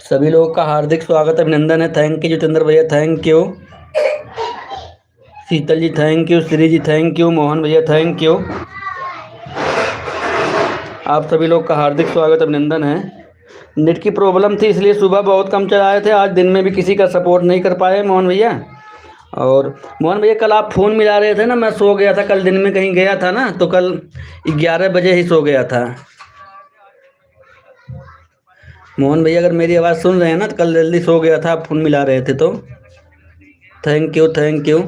सभी लोगों का हार्दिक स्वागत अभिनंदन है। थैंक यू जितेंद्र भैया, thank you. Sheetal ji thank you, Shri ji thank you, Mohan भैया थैंक यू। आप सभी लोग का हार्दिक स्वागत अभिनंदन है। नेट की प्रॉब्लम थी इसलिए सुबह बहुत कम चलाए थे, आज दिन में भी किसी का सपोर्ट नहीं कर पाए मोहन भैया। और मोहन भैया कल आप फ़ोन मिला रहे थे ना, मैं सो गया था, कल दिन में कहीं गया था ना, तो कल 11 बजे ही सो गया था। मोहन भैया अगर मेरी आवाज़ सुन रहे हैं ना, तो कल जल्दी सो गया था, आप फ़ोन मिला रहे थे तो। Thank you thank you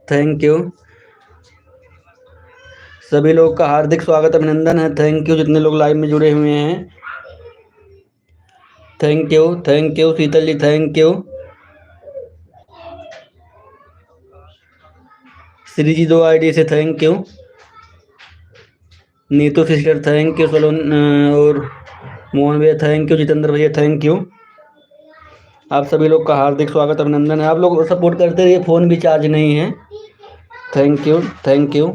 thank you. सभी लोग का हार्दिक स्वागत अभिनंदन है। थैंक यू जितने लोग लाइव में जुड़े हुए हैं। Thank you Sheetal ji thank you. Shri ji 2 ID से thank you. Neetu sister thank you. सलोन और मोहन भैया थैंक यू। जितेंद्र भैया थैंक यू। आप सभी लोग का हार्दिक स्वागत अभिनंदन है। आप लोग सपोर्ट करते रहिए, फ़ोन भी चार्ज नहीं है। Thank you thank you.